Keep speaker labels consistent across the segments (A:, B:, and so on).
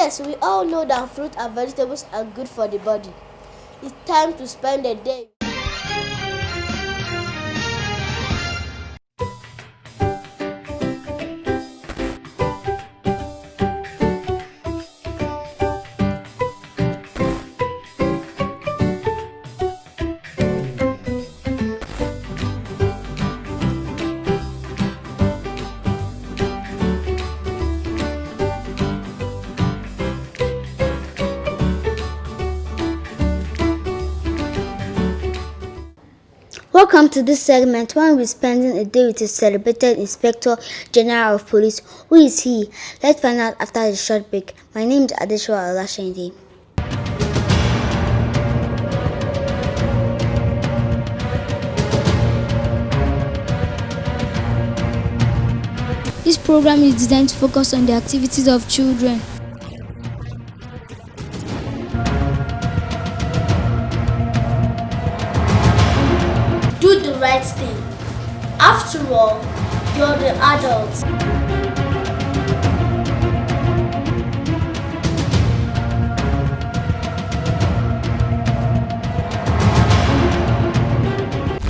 A: Yes, we all know that fruit and vegetables are good for the body. It's time to spend a day.
B: Welcome to this segment when we're spending a day with a celebrated Inspector General of Police. Who is he? Let's find out after the short break. My name is Adeshwa Olashende.
C: This program is designed to focus on the activities of children.
A: Do the right thing. After all, you're the adults.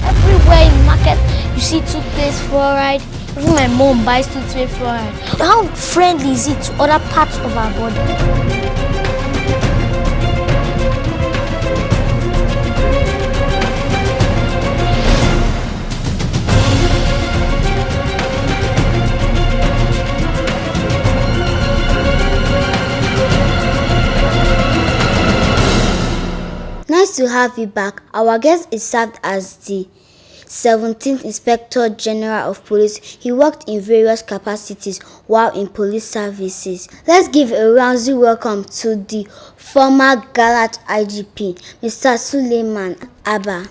D: Everywhere in market, you see toothpaste fluoride. Even my mom buys toothpaste fluoride. How friendly is it to other parts of our body?
B: Nice to have you back. Our guest is served as the 17th Inspector General of Police. He worked in various capacities while in police services. Let's give a rousing welcome to the former Galat IGP, Mr. Suleiman Abba.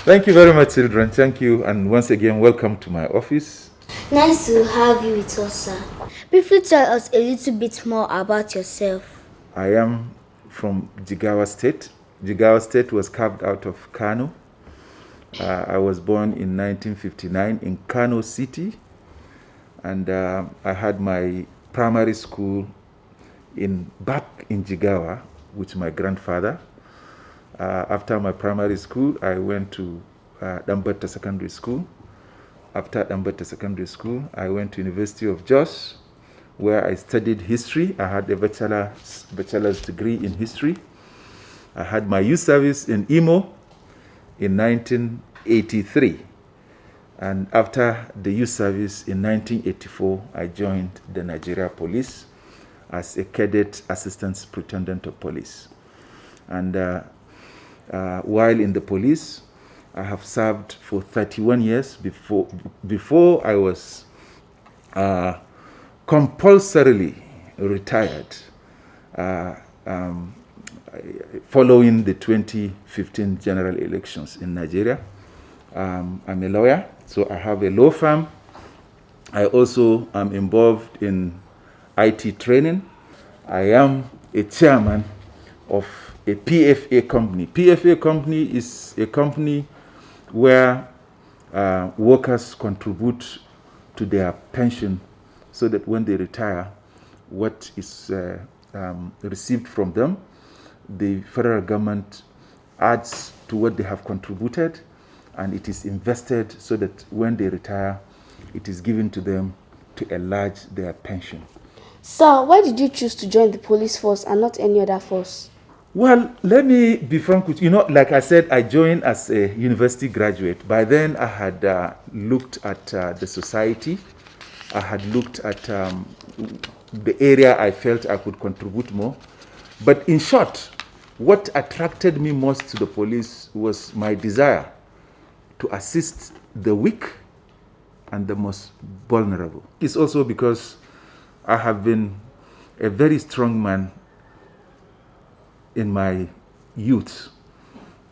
E: Thank you very much, children. Thank you, and once again, welcome to my office.
B: Nice to have you with us, sir. Briefly tell us a little bit more about yourself.
E: I am from Jigawa State. Jigawa State was carved out of Kano. I was born in 1959 in Kano City, and I had my primary school back in Jigawa with my grandfather. After my primary school, I went to Dambata Secondary School. After Dambata Secondary School, I went to University of Jos, where I studied history. I had a bachelor's degree in history. I had my youth service in Imo in 1983. And after the youth service in 1984, I joined the Nigeria Police as a cadet assistant superintendent of police. And while in the police, I have served for 31 years before I was compulsorily retired following the 2015 general elections in Nigeria. I'm a lawyer, so I have a law firm. I also am involved in IT training. I am a chairman of a PFA company. PFA company is a company where workers contribute to their pension so that when they retire, what is received from them, the federal government adds to what they have contributed, and it is invested so that when they retire, it is given to them to enlarge their pension.
F: Sir, why did you choose to join the police force and not any other force?
E: Well, let me be frank with you. Like I said, I joined as a university graduate. By then, I had looked at the society. I had looked at the area I felt I could contribute more. But in short, what attracted me most to the police was my desire to assist the weak and the most vulnerable. It's also because I have been a very strong man in my youth.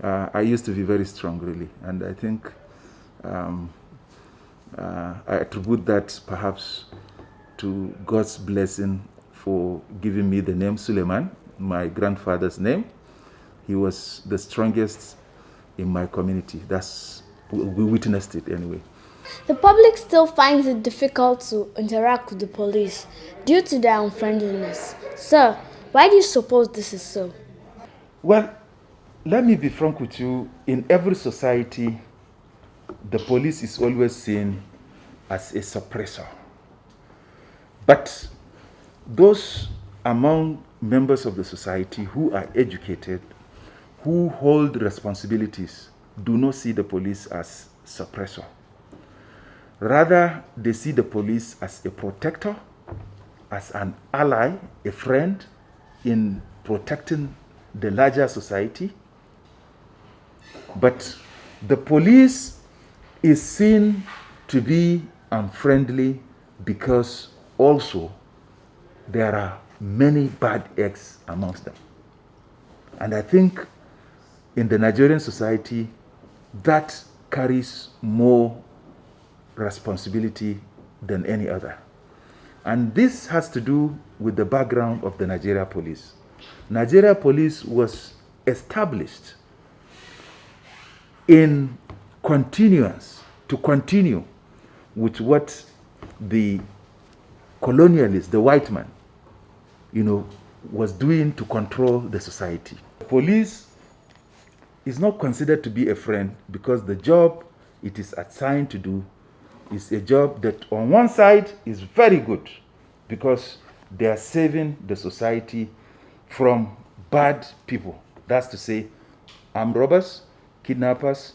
E: I used to be very strong, really, and I think I attribute that perhaps to God's blessing for giving me the name Suleiman, my grandfather's name. He was the strongest in my community. We witnessed it anyway.
F: The public still finds it difficult to interact with the police due to their unfriendliness. Sir, why do you suppose this is so?
E: Well, let me be frank with you. In every society, the police is always seen as a suppressor. But those among members of the society who are educated, who hold responsibilities, do not see the police as suppressor. Rather, they see the police as a protector, as an ally, a friend in protecting the larger society. But the police is seen to be unfriendly because also there are many bad eggs amongst them. And I think in the Nigerian society, that carries more responsibility than any other. And this has to do with the background of the Nigeria police. Nigeria police was established in continuance, to continue with what the colonialist, the white man, was doing to control the society. Police is not considered to be a friend because the job it is assigned to do is a job that on one side is very good because they are saving the society from bad people. That's to say, armed robbers, kidnappers,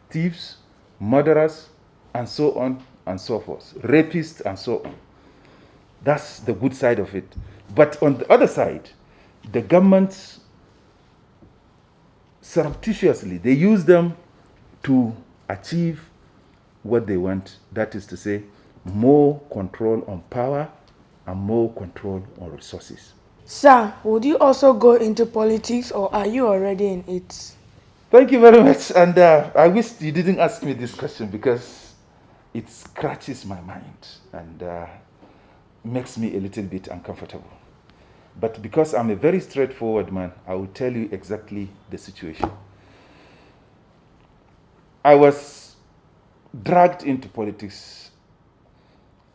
E: thieves, murderers, and so on and so forth, rapists and so on. That's the good side of it. But on the other side, the government surreptitiously, they use them to achieve what they want. That is to say, more control on power and more control on resources.
G: Sir, would you also go into politics or are you already in it?
E: Thank you very much. And I wish you didn't ask me this question because it scratches my mind and makes me a little bit uncomfortable. But because I'm a very straightforward man, I will tell you exactly the situation. I was dragged into politics.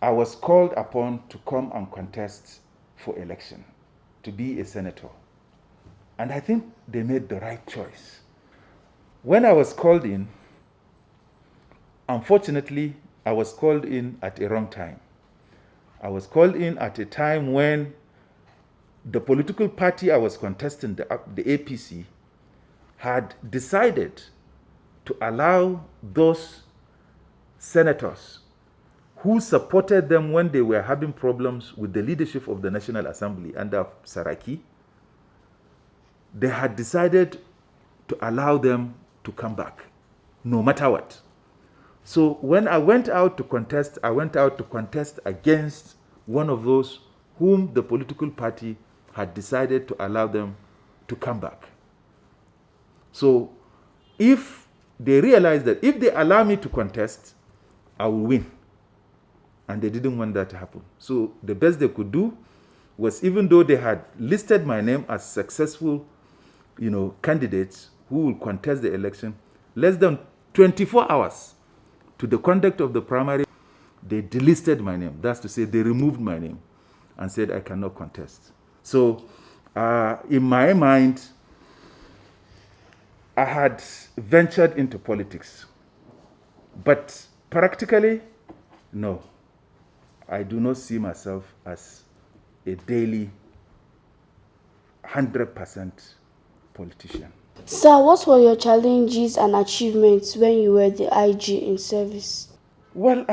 E: I was called upon to come and contest for election, to be a senator. And I think they made the right choice. When I was called in, unfortunately, I was called in at a wrong time. I was called in at a time when the political party I was contesting, the APC, had decided to allow those senators who supported them when they were having problems with the leadership of the National Assembly under Saraki, they had decided to allow them to come back, no matter what. So when I went out to contest, I went out to contest against one of those whom the political party had decided to allow them to come back. So if they realized that if they allow me to contest, I will win. And they didn't want that to happen. So the best they could do was, even though they had listed my name as successful, candidates who will contest the election, less than 24 hours to the conduct of the primary, they delisted my name. That's to say, they removed my name and said I cannot contest. So in my mind, I had ventured into politics. But practically, no. I do not see myself as a daily 100% politician.
F: Sir, what were your challenges and achievements when you were the IG in service?
E: Well,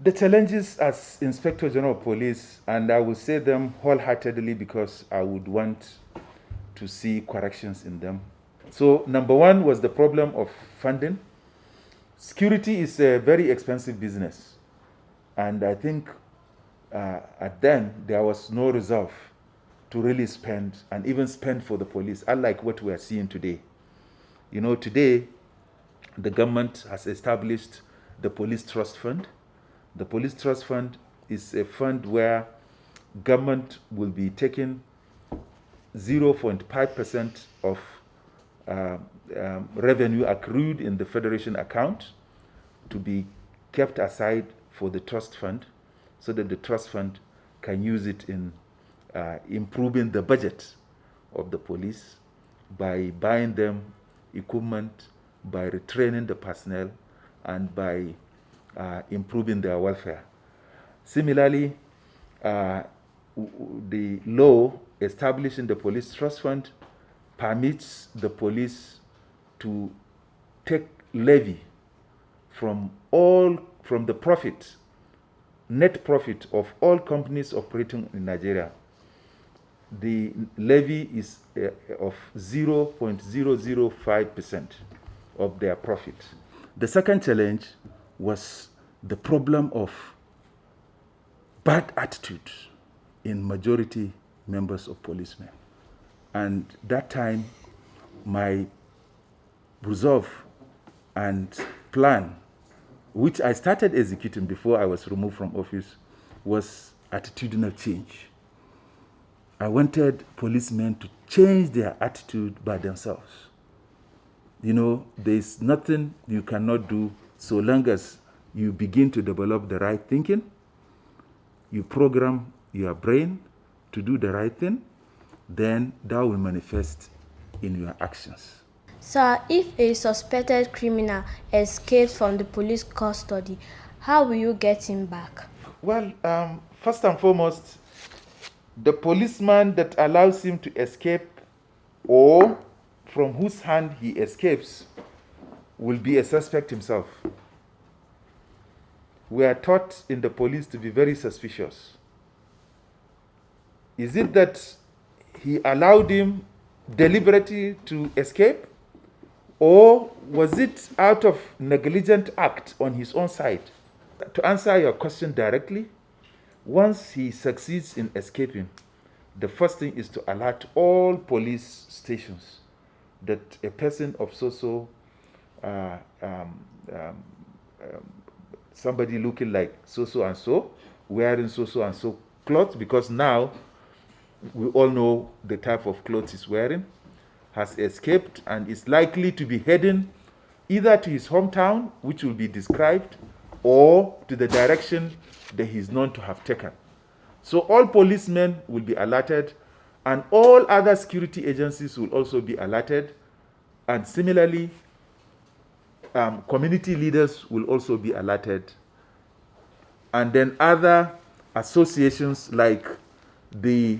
E: the challenges as Inspector General of Police, and I will say them wholeheartedly because I would want to see corrections in them. So number one was the problem of funding. Security is a very expensive business. And I think at then there was no resolve to really spend and even spend for the police, unlike what we are seeing today. Today, the government has established the Police Trust Fund. The Police Trust Fund is a fund where government will be taking 0.5% of revenue accrued in the Federation account to be kept aside for the trust fund, so that the trust fund can use it in improving the budget of the police by buying them equipment, by retraining the personnel, and by improving their welfare. Similarly, the law establishing the police trust fund permits the police to take levy from the profit, net profit of all companies operating in Nigeria. The levy is of 0.005% of their profit. The second challenge was the problem of bad attitude in majority members of policemen. And that time, my resolve and plan, which I started executing before I was removed from office, was attitudinal change. I wanted policemen to change their attitude by themselves. You know, there's nothing you cannot do so long as you begin to develop the right thinking, you program your brain to do the right thing, then that will manifest in your actions.
F: Sir, if a suspected criminal escapes from the police custody, how will you get him back?
E: Well, first and foremost, the policeman that allows him to escape or from whose hand he escapes will be a suspect himself. We are taught in the police to be very suspicious. Is it that he allowed him deliberately to escape? Or was it out of negligent act on his own side? To answer your question directly, once he succeeds in escaping, the first thing is to alert all police stations that a person of somebody looking like so and so, wearing so and so clothes, because now we all know the type of clothes he's wearing, has escaped and is likely to be heading either to his hometown, which will be described, or to the direction that he's known to have taken. So all policemen will be alerted, and all other security agencies will also be alerted, and similarly, community leaders will also be alerted, and then other associations like the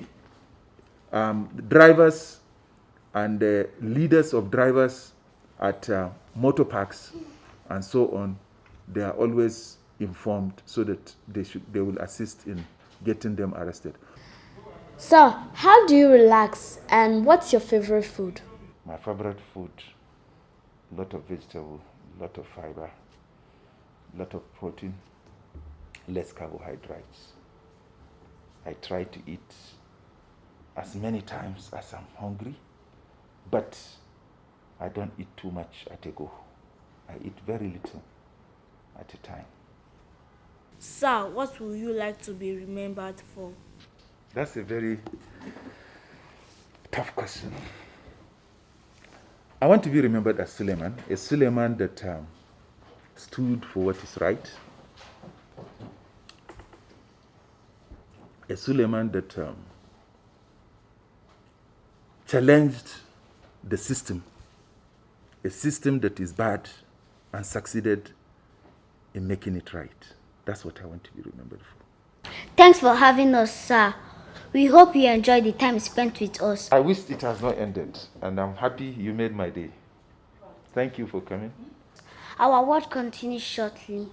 E: drivers and the leaders of drivers at motor parks and so on, they are always informed so that they will assist in getting them arrested.
F: Sir, how do you relax and what's your favorite food?
E: My favorite food, a lot of vegetable, a lot of fiber, a lot of protein, less carbohydrates. I try to eat as many times as I'm hungry, but I don't eat too much at a go. I eat very little at a time.
H: Sir, what would you like to be remembered for?
E: That's a very tough question. I want to be remembered as Suleiman, a Suleiman that stood for what is right, a Suleiman that challenged the system, a system that is bad, and succeeded in making it right. That's what I want to be remembered for.
B: Thanks for having us, sir. We hope you enjoyed the time spent with us.
E: I wish it has not ended, and I'm happy you made my day. Thank you for coming.
B: Our work continues shortly.